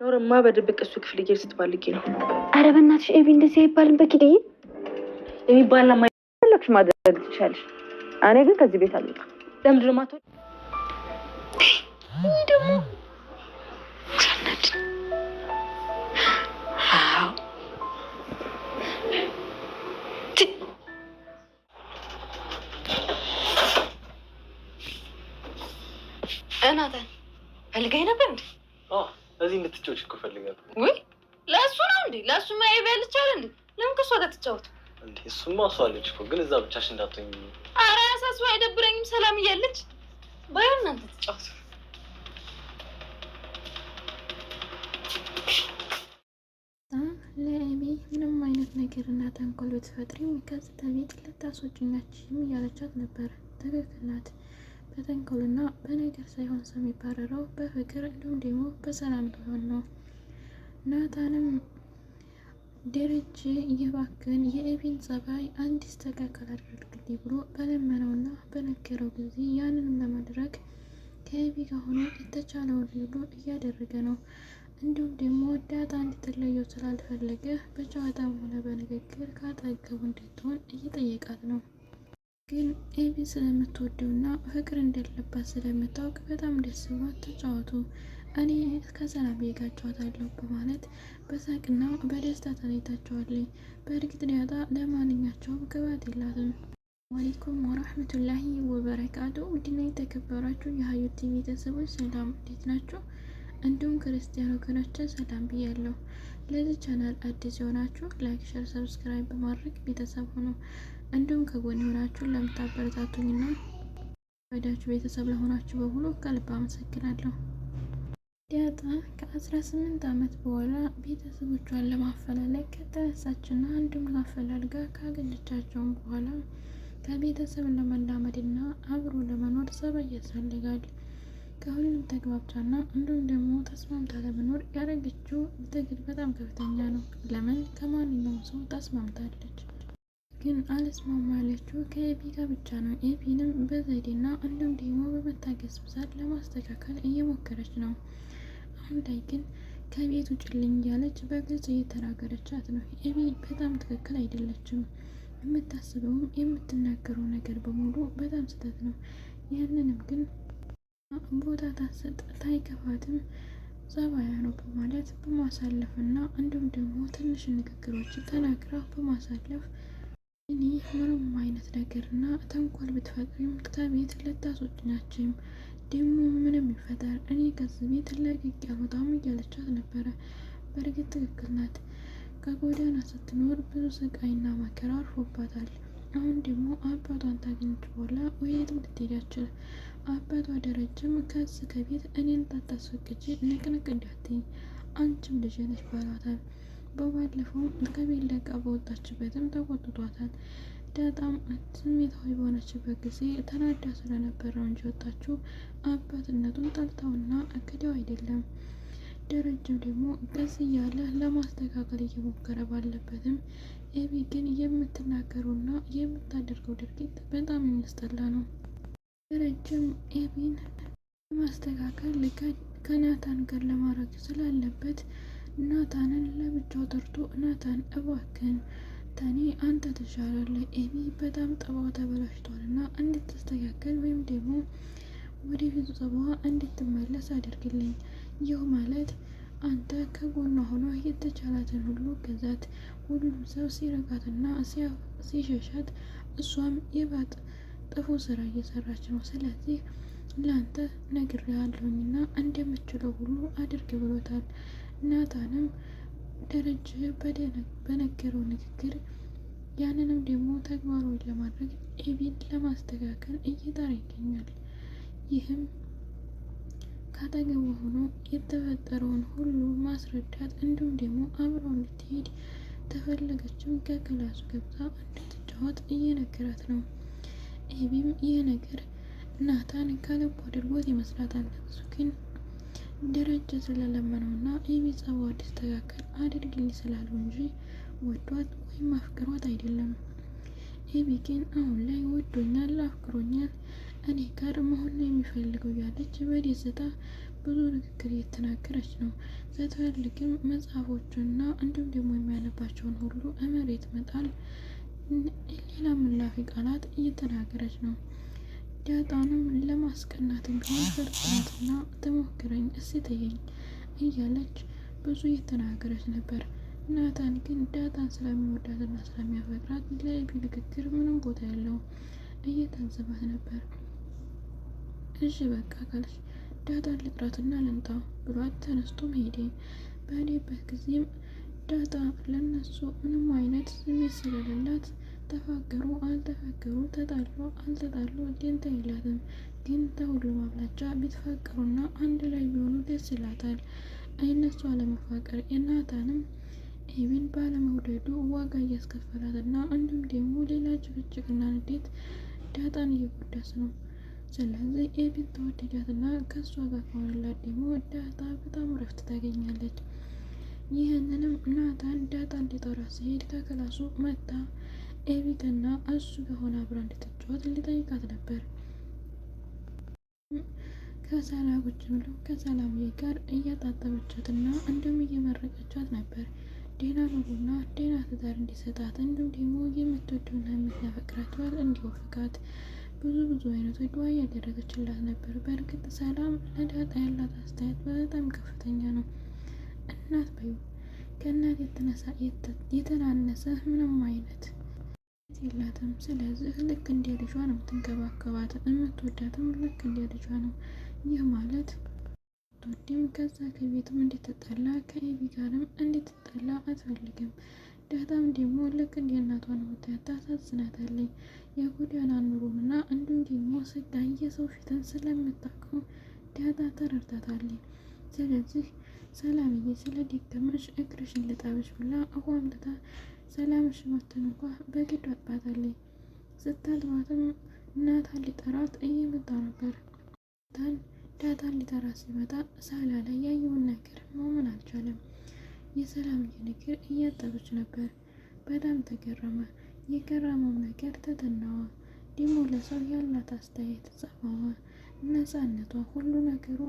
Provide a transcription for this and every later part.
ኖርማ በድብቅ እሱ ክፍል እየሄድሽ ስትባልጊ ነው። ኧረ በእናትሽ ኤቢ እንደዚህ አይባልም። በኪድዬ የሚባልና ማይለክሽ ማድረግ ትችያለሽ። እኔ ግን ከዚህ ቤት አልወጣም። ለምንድን ነው የማትወጪው? ደግሞ እናታን ፈልገኝ ነበር እንዴ? እዚህ እንድትጫወች እኮ ፈልጋለሁ። ወይ ለእሱ ነው እንዴ? ለእሱማ ኤቢ ያለቻለ እንዴ? ለምን ከእሷ ጋር ትጫወት እንዴ? እሱማ እሷ አለች እኮ ግን እዛ ብቻሽ እንዳትሆኝ። ኧረ ያሳስበው አይደብረኝም። ሰላም እያለች ባይሆን እናንተ ትጫወቱ። ለኤቢ ምንም አይነት ነገር እና ተንኮል ብትፈጥሪም ከዚህ ቤት ልታስወጪኛችም እያለቻት ነበር። ትክክል ናት። በተንኮልና በነገር ሳይሆን ሰው የሚባረረው በፍቅር እንዲሁም ደግሞ በሰላም ሊሆን ነው። ናታንም ደረጀ እየባክን የኤቢን ጸባይ እንዲስተካከል አድርግልኝ ብሎ በለመነውና በነገረው ጊዜ ያንንም ለማድረግ ከኤቢ ጋር ሆኖ የተቻለውን ሁሉ እያደረገ ነው። እንዲሁም ደግሞ ዳጣ እንድትለየው ስላልፈለገ በጨዋታም ሆነ በንግግር ካጠገቡ እንድትሆን እየጠየቃት ነው። ግን ኤቢ ስለምትወደውና ፍቅር እንደሌለባት ስለምታውቅ በጣም ደስ ብሏት ተጫወቱ፣ እኔ ከሰላም ጋጫዋታለሁ በማለት በሳቅና በደስታ ተለይታቸዋለች። በእርግጥ ዳጣ ለማንኛቸውም ግባት የላትም። አለይኩም ወራህመቱላሂ ወበረካቱ። ውድና የተከበራችሁ የሀዩቲ ቤተሰቦች ሰላም እንዴት ናችሁ? እንዲሁም ክርስቲያን ወገኖች ሰላም ብያለሁ። ለዚህ ቻናል አዲስ የሆናችሁ ላይክ፣ ሸር፣ ሰብስክራይብ በማድረግ ቤተሰብ ሆኖ እንዲሁም ከጎን የሆናችሁ ለምታበረታቱኝና ወዳችሁ ቤተሰብ ለሆናችሁ በሙሉ ከልብ አመሰግናለሁ። ዳጣ ከ18 ዓመት በኋላ ቤተሰቦቿን ለማፈላለግ ከተነሳችና እንዲሁም አፈላልጋ ካገኘቻቸውን በኋላ ከቤተሰብ ለመላመድና አብሮ ለመኖር ሰበብ ያስፈልጋል። ከሁሉም ተግባብታና እንዲሁም ደግሞ ተስማምታ ለመኖር ያደረገችው ትግል በጣም ከፍተኛ ነው። ለምን ከማንኛውም ሰው ተስማምታለች፣ ግን አልስማማ ያለችው ከኤቢ ጋር ብቻ ነው። ኤቢንም በዘዴና እንዲሁም ደግሞ በመታገስ ብዛት ለማስተካከል እየሞከረች ነው። አሁን ላይ ግን ከቤት ውጭልኝ እያለች በግልጽ እየተናገረቻት ነው። ኤቢ በጣም ትክክል አይደለችም። የምታስበውም የምትናገረው ነገር በሙሉ በጣም ስህተት ነው። ያንንም ግን ቦታ ታሰጥ ታይከፋትም ጸባያ ነው በማለት በማሳለፍ እና እንዲሁም ደግሞ ትንሽ ንግግሮች ተናግራ በማሳለፍ እኔ ምንም አይነት ነገር እና ተንኮል ብትፈጥሪም ከቤት ልታስወጪኛችም ደግሞ ምንም ይፈጠር እኔ ከዚህ ቤት ለቅቄ አልወጣም እያለቻት ነበረ። በእርግጥ ትክክል ናት። ከጎዳና ስትኖር ብዙ ስቃይና መከራ አርፎባታል። አሁን ደግሞ አባቷን ታገኘች በኋላ ወየትም ልትሄድ አትችል። አባቷ ደረጀም ከዚህ ከቤት እኔን ታታስፈቅጂ ንቅንቅ እንዳትይ አንቺም ልጅ ነሽ ባሏታል። በባለፈው ከቤት ለቃ በወጣችበትም ተቆጥቷታል። ዳጣም ስሜታዊ በሆነችበት ጊዜ ተናዳ ስለነበረው እንጂ ወጣችው አባትነቱን ጠልታውና አክዳው አይደለም። ደረጀም ደግሞ ቀስ እያለ ለማስተካከል እየሞከረ ባለበትም ኤቢ ግን የምትናገረውና የምታደርገው ድርጊት በጣም የሚያስጠላ ነው። ደረጀም ኤቢን ለማስተካከል ከናታን ጋር ለማድረግ ስላለበት ናታንን ለብቻው ጠርቶ ናታን እባክን ተኔ አንተ ትሻላለህ፣ ኤቢ በጣም ጠባዋ ተበላሽቷልና እንድትስተካከል ወይም ደግሞ ወደፊቱ ጸባዋ እንድትመለስ አድርግልኝ። ይህ ማለት አንተ ከጎኗ ሆኖ የተቻላትን ሁሉ ገዛት። ሁሉም ሰው ሲረጋትና ሲሸሻት እሷም የባጥ ጥፉ ስራ እየሰራች ነው። ስለዚህ ለአንተ ነግሬሃለሁኝና እንደምችለው ሁሉ አድርግ ብሎታል። ናታንም ደረጀ በነገረው ንግግር ያንንም ደግሞ ተግባራዊ ለማድረግ ኤቢን ለማስተካከል እየጣረ ይገኛል። ይህም ካጠገቡ ሆኖ የተፈጠረውን ሁሉ ማስረዳት እንዲሁም ደግሞ አብረው እንድትሄድ ተፈለገችም ከክላሱ ገብታ እንድትጫወት እየነገራት ነው። ኤቢም ይህ ነገር ናታን ከልቡ አድርጎት ይመስላታል። እሱ ግን ደረጀ ስለለመነውና ኤቢ ጸባዋ እንዲስተካከል አድርግልኝ ስላለው እንጂ ወዷት ወይም አፍቅሯት አይደለም። ኤቢ ግን አሁን ላይ ወዶኛል፣ አፍቅሮኛል እኔ ጋር መሆን ነው የሚፈልገው ያለች በደስታ ብዙ ንግግር እየተናገረች ነው። ስትፈልግም መጽሐፎቹንና እንዲሁም ደግሞ የሚያነባቸውን ሁሉ መሬት መጣል፣ ሌላ ምላፊ ቃላት እየተናገረች ነው። ዳጣንም ለማስቀናትም ቢሆን ፍርጥናትና ተሞክረኝ እስኪተየኝ እያለች ብዙ እየተናገረች ነበር። ናታን ግን ዳጣን ስለሚወዳትና ስለሚያፈቅራት ለኤቢ ንግግር ምንም ቦታ የለውም። እየታዘባት ነበር። እሺ በቃ ካልሽ ዳጣን ልጥራትና ልምጣ ብሏት ተነስቶ ሄደ። በሄደበት ጊዜም ዳጣ ለነሱ ምንም አይነት ስሜት ስለሌላት ተፋቀሩ አልተፋቀሩ ተጣሉ አልተጣሉ ደንታ የላትም። ግን ተሁሉም አብላጫ ቢተፋቀሩና አንድ ላይ ቢሆኑ ደስ ይላታል። እነሱ አለመፋቀር የናታንም ኤቢን ባለመውደዱ ዋጋ እያስከፈላትና እንዲሁም ደግሞ ሌላ ጭቅጭቅና ንዴት ዳጣን እየጎዳት ነው። ስለዚህ ኤቢን ተወደዳትና ከእሷ ጋር ከሆነላት ደግሞ ዳጣ በጣም ረፍት ታገኛለች። ይህንንም ናታን ዳጣ እንዲጠራ ሲሄድ ከክላሱ መጣ። ኤቢትና እሱ ከሆነ አብራ እንድትጫወት ሊጠይቃት ነበር። ከሰላም ቁጭ ብለው ከሰላምዬ ጋር እያጣጠበቻትና እንዲሁም እየመረቀቻት ነበር። ዴና ኑሮና ዴና ትዳር እንዲሰጣት እንዲሁም ደግሞ የምትወደውና የምታፈቅራት ባል እንዲወፍቃት ብዙ አይነቶች ዱዓ እያደረገችላት ነበር። በእርግጥ ሰላም ለዳጣ ያላት አስተያየት በጣም ከፍተኛ ነው። እናት በዩ ከእናት የተናነሰ ምንም አይነት የላትም። ስለዚህ ልክ እንደ ልጇ ነው የምትንከባከባት፣ የምትወዳትም ልክ እንደ ልጇ ነው። ይህ ማለት ትወድም ከዛ ከቤትም እንድትጠላ ከኤቢ ጋርም እንድትጠላ አትፈልግም። ዳጣም ደግሞ ልክ እንደ እናቷ ነው የምታያት፣ ታሳዝናታለች። የጎዳና ኑሮና እንዲሁም ደግሞ ስቃይ የሰው ፊትን ስለምታውቀው ዳጣ ተረድታታለች። ስለዚህ ሰላምዬ ስለ ደከመሽ እግርሽን ልጠብሽ ብላ አቋምጥታ ሰላምሽ መተን እንኳ በግድ አጥባታለች። ስታጥባትም ናታን ሊጠራት እየመጣ ነበር። ዳጣን ሊጠራ ሲመጣ ሳላ ላይ ያየውን ነገር ማመን አልቻለም። የሰላምዬ ነገር እያጠበች ነበር። በጣም ተገረመ። የገረመው ነገር ትትናዋ፣ ደግሞ ለሰው ያላት አስተያየት፣ ጸባዋ፣ ነፃነቷ፣ ሁሉ ነገሩ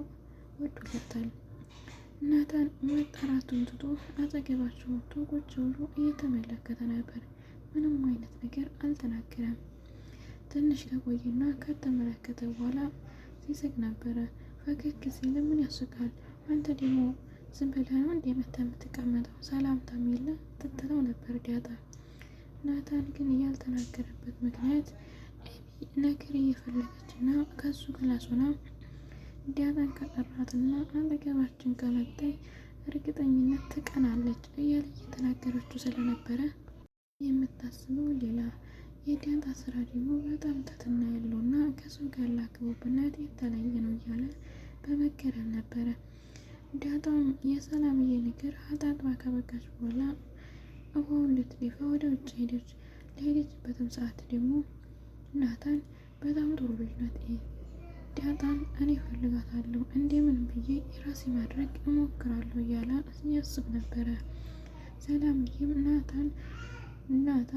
ወዶላታል። ናታን መጠራቱን ትቶ አጠገባቸው ወጥቶ ቁጭ ብሎ እየተመለከተ ነበር። ምንም አይነት ነገር አልተናገረም። ትንሽ ከቆየና ከተመለከተ በኋላ ሲስቅ ነበረ። ፈገግ ሲል ምን ያስቃል? አንተ ደግሞ ዝም ብለህ ነው እንደ መተህ የምትቀመጠው? ሰላምታም የለ ትትለው ነበር ዳጣ። ናታን ግን ያልተናገረበት ምክንያት ኤቢ ነገር እየፈለገችና ከሱ ክላስ ሆና ዳጣን ከጠራትና አጠገባችን ከመጣች እርግጠኝነት ትቀናለች እያለ እየተናገረችው ስለነበረ የምታስበው ሌላ፣ የዳጣ ስራ ደግሞ በጣም ትትና ያለውና ከሰው ጋር ላክቦብነት የተለየ ነው እያለ በመገረም ነበረ። ዳጣም የሰላምዬ ነገር አጣጥባ ከበቃች በኋላ ውሃውን ልትደፋ ወደ ውጭ ሄደች። ለሄደችበትም ሰዓት ደግሞ ናታን በጣም ጥሩ ልጅ ናት፣ ዳጣን እኔ እፈልጋታለሁ፣ እንደምን ብዬ የራሴ ማድረግ እሞክራለሁ እያለ ያስብ ነበረ። ሰላምዬም ናታ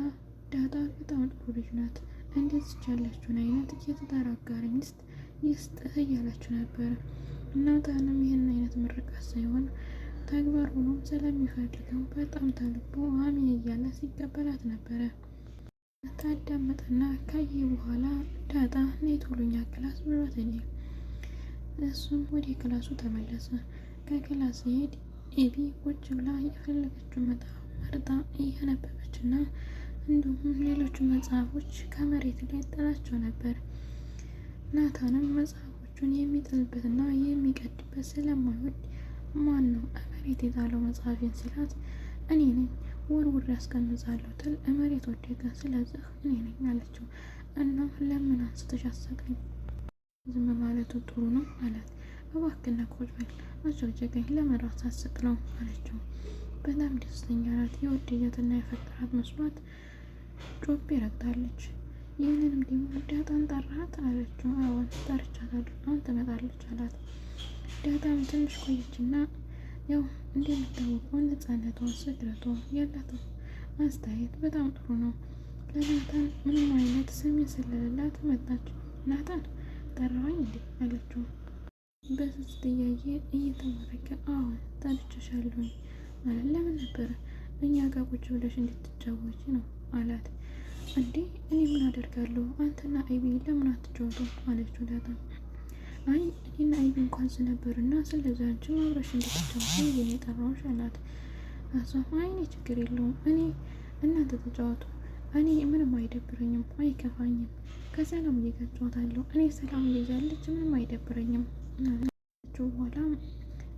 ዳጣ በጣም ጥሩ ልጅ ናት፣ እንደዚች ያለችውን አይነት የትዳር አጋር ሚስት ይስጥህ እያለችው ነበረ። ናታንም ይህን አይነት ምርቃት ሳይሆን ተግባር ሆኖም ስለሚፈልገው በጣም ተልቦ አሚን እያለ ሲቀበላት ነበረ። ታዳመጠና ካየ በኋላ ዳጣ ነይ ቶሎኛ ክላስ ብሏት ሄደ። እሱም ወደ ክላሱ ተመለሰ። ከክላስ ሲሄድ ኤቢ ቁጭ ብላ የፈለገችውን መጽሐፍ መርጣ እያነበበችና እንዲሁም ሌሎቹ መጽሐፎች ከመሬት ላይ ጥላቸው ነበር። ናታንም መጽሐፎቹን የሚጥልበትና የሚቀድበት ስለማይወድ ማን ነው መሬት የጣለው መጽሐፌን ሲላት እኔ ነኝ ወርውሬ ያስቀምጣለሁ ትል መሬት ወደቀ፣ ስለዚህ እኔ ነኝ አለችው። እና ለምን አንስተሽ አሰቅኝ? ዝም ማለቱ ጥሩ ነው አላት። እባክና ቁጭ በል አጨቅጨቀኝ፣ ለምን ራስ አሰቅለው አለችው። በጣም ደስተኛ ናት። የወደዳትና የፈጠራት መስሏት ጮቤ ረግጣለች። ይህንንም ደግሞ ዳጣን ጠራት አለችው። አዎን ጠርቻታለሁ፣ አሁን ትመጣለች አላት። ዳጣም ትንሽ ቆየችና ያው እንደሚታወቀው ነፃነቷ፣ ስክረቷ ያላት አስተያየት በጣም ጥሩ ነው። ለናታን ምንም አይነት ስሜት ስለሌላት መጣች። ናታን ጠራኸኝ እንዴ አለችው። በስስት እያየ እየተማረከ አሁን ጠርቼሻለሁኝ ማለት ለምን ነበረ እኛ ጋር ቁጭ ብለሽ እንድትጫወቺ ነው አላት። እንዴ እኔ ምን አደርጋለሁ አንተና አይቢ ለምን አትጫወቱም አለችው ዳጣ። አይ እኔና አይቢ እንኳን ስነበርና ስለዚህ አንቺ አብረሽ እንድትጫወቺ የኔ ጠራሁሽ አላት። እሷም አይ እኔ ችግር የለውም እኔ እናንተ ተጫወቱ እኔ ምንም አይደብረኝም አይከፋኝም ከሰላም ጋር እጫወታለሁ እኔ ሰላም እያለች ምንም አይደብረኝም አለችው። በኋላ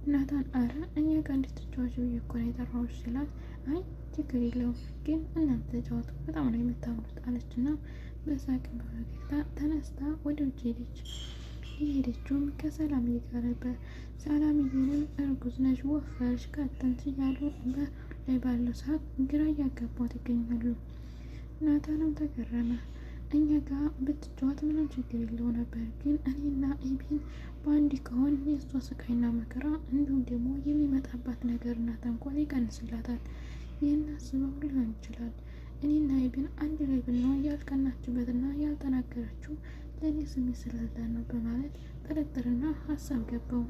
ናታን አረ እኛ ጋር እንድትጫወቺ ብዬ እኮ ነው የጠራሁሽ ሲላት አይ ችግር የለውም ግን እናንተ ተጫወቱ በጣም ነው የምታምሩት አለችና በሳቅ በፈገግታ ተነስታ ወደ ውጭ ሄደች። የሄደችውም ከሰላም ጋር ነበር። ሰላምዬንም እርጉዝ ነሽ ወፈርሽ ቀጠንሽ እያሉ ላይ ባለው ሰዓት ግራ እያጋቧት ይገኛሉ። ናታንም ተገረመ። እኛ ጋር ብትጫወት ምንም ችግር የለው ነበር ግን እኔና ኤቢን በአንድ ከሆን የእሷ ስቃይና መከራ እንዲሁም ደግሞ የሚመጣባት ነገርና ተንኮል ይቀንስላታል። ይህን አስበው ሊሆን ይችላል እኔና ኤቢን አንድ ላይ ብንሆን ያልቀናችበትና ያልተናገረችው ለእኔ ስሜት ስላላት ነው በማለት ጥርጥርና ሀሳብ ገባው።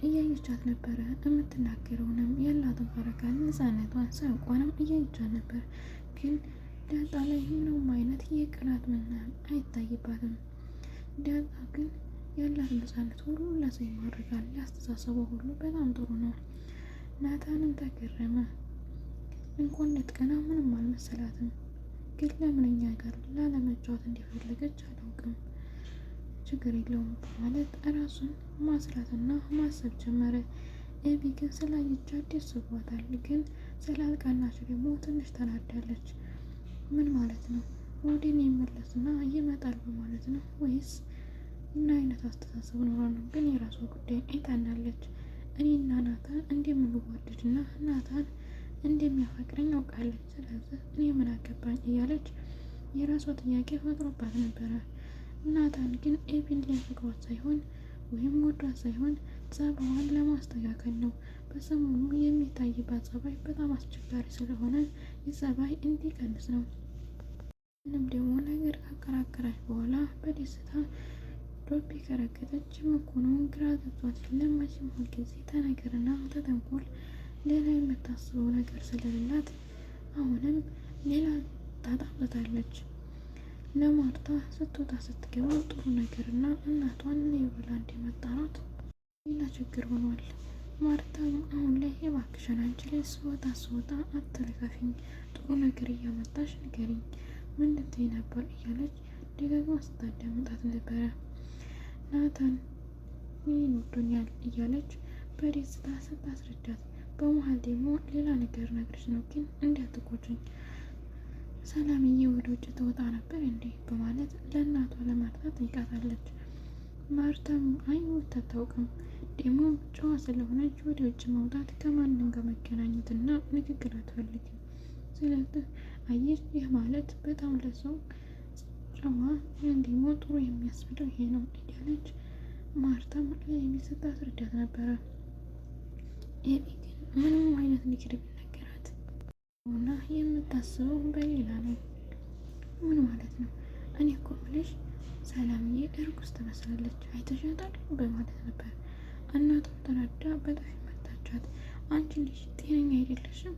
እያየቻት ነበረ። የምትናገረውንም ያላትን ፈረካን ነፃነቷን ሳያውቋንም እያየቻት ነበር። ግን ዳጣ ላይ ምንም አይነት የቅናት ምናምን አይታይባትም። ዳጣ ግን ያላት ነፃነት ሁሉ ለሰው ይማርካል። ያስተሳሰበው ሁሉ በጣም ጥሩ ነው። ናታንም ተገረመ። እንኳን ልትቀና ምንም አልመሰላትም። ግን ለምን እኛ ጋር ላለመጫወት እንደፈለገች አላውቅም። ችግር የለውም በማለት ራሱን ማስራትና ማሰብ ጀመረ። ኤቢ ግን ስላየቻት ደስ ብሏታል። ግን ስላልቀናች ደግሞ ትንሽ ተናዳለች። ምን ማለት ነው? ወደኔ ይመለስና ይመጣል በማለት ነው ወይስ ምን አይነት አስተሳሰብ ኖሮ ነው? ግን የራሷ ጉዳይ አይታናለች። እኔና ናታን እንደምንዋደድና ናታን እንደሚያፈቅረኝ አውቃለች። ስለዚህ እኔ ምን አገባኝ እያለች የራሷ ጥያቄ ፈጥሮባት ነበረ። ናታን ግን ኤቢን ሊያፈቅሯት ሳይሆን ወይም ወዷት ሳይሆን ጸባዋን ለማስተካከል ነው። በሰሞኑ የሚታይባት ጸባይ በጣም አስቸጋሪ ስለሆነ የጸባይ እንዲቀንስ ነው። ምንም ደግሞ ነገር ካከራከራች በኋላ በደስታ ዶቢ ከረገጠች መኮኑን ግራ ገብቷት ለማችም ሁልጊዜ ተነገርና ተተንኮል ሌላ የምታስበው ነገር ስለሌላት አሁንም ሌላ ታጣበታለች። ለማርታ ስትወጣ ስትገባ ጥሩ ነገርና እናቷን የብላ እንደመጣራት ሌላ ችግር ሆኗል። ማርታም አሁን ላይ የባክሽን አንቺ ላይ ስወጣ አትልከፊኝ፣ ጥሩ ነገር እያመጣሽ ንገሪኝ፣ ምን ልትይ ነበር እያለች ደጋግማ ስታዳምጣት ነበረ። ናታን ይህን ወዶኛል እያለች በደስታ ስታስረዳት በመሀል ደግሞ ሌላ ነገር ነግረሽ ነው ግን እንዳትቆጭኝ ሰላምዬ ወደ ውጭ ተወጣ ነበር እንዴ በማለት ለእናቷ ለማርታ ጠይቃታለች። ማርታም አይ ወጥታ አታውቅም፣ ደግሞ ጨዋ ስለሆነች ወደ ውጭ መውጣት ከማንም ጋር መገናኘትና ንግግር አትፈልግም። ስለዚህ አየሽ ይህ ማለት በጣም ለሰው ጨዋ ወይም ደግሞ ጥሩ የሚያስብለው ይሄ ነው እያለች ማርታም ለኤቢ ስታስረዳት ነበረ። ኤቢ ግን ምንም አይነት ንግግር ቢነገራት እና የምታስበው በሌላ ነው። ምን ማለት ነው? እኔ እኮ ብለሽ ሰላምዬ እርጉዝ ትመስላለች አይተሻታል በማለት ነበር። እናቷም ተናዳ በጣም መታቻት። አንቺ ልጅ ጤነኛ አይደለሽም።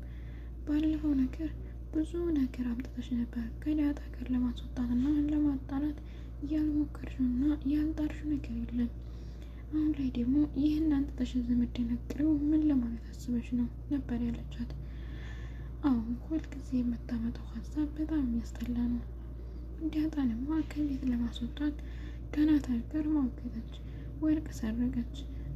ባለፈው ነገር ብዙ ነገር አምጥተሽ ነበር ከዳጣ ጋር ለማስወጣትና ለማጣላት ያልሞከርሽውና ያልጣርሽው ነገር የለም። አሁን ላይ ደግሞ ይህን አንጥተሽ የምትደነግሪው ምን ለማለት አስበሽ ነው ነበር ያለቻት። አሁን ሁልጊዜ የምታመጣው ሀሳብ በጣም የሚያስጠላ ነው። ዳጣንማ ከቤት ለማስወጣት ከናታን ጋር ማውገተች፣ ወርቅ ሰረቀች፣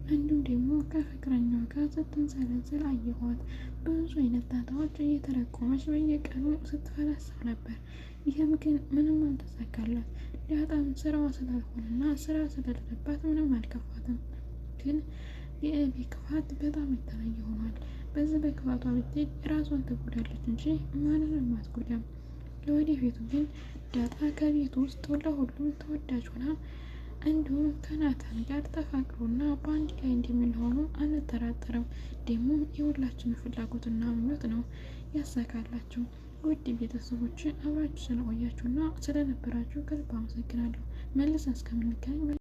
እንዲሁም ደግሞ ከፍቅረኛዋ ጋር ስትንዘለዘል አየኋት። ብዙ አይነት ጣጣዎች እየተረቆመች በየቀኑ ስትፈላሰፍ ነበር። ይህም ግን ምንም አልተሳካላት። ዳጣም ስራዋ ስላልሆነና ስራ ስለሌለባት ምንም አልከፋትም። ግን የኤቢ ክፋት በጣም የተለየ ሆኗል። በዚህ በክፋቷ ብትሄድ ራሷን ትጎዳለች እንጂ ማንንም አትጎዳም። ለወደፊቱ ግን ዳጣ ከቤት ውስጥ ለሁሉም ተወዳጅ ሆና እንዲሁም ከናታን ጋር ተፋቅሮና በአንድ ላይ እንደሚሆኑ አንጠራጠርም። ደግሞ የሁላችን ፍላጎትና ምኞት ነው። ያሳካላችሁ። ውድ ቤተሰቦች አብራችሁ ስለቆያችሁና ስለነበራችሁ ከልብ አመሰግናለሁ። መልሰን እስከምንገናኝ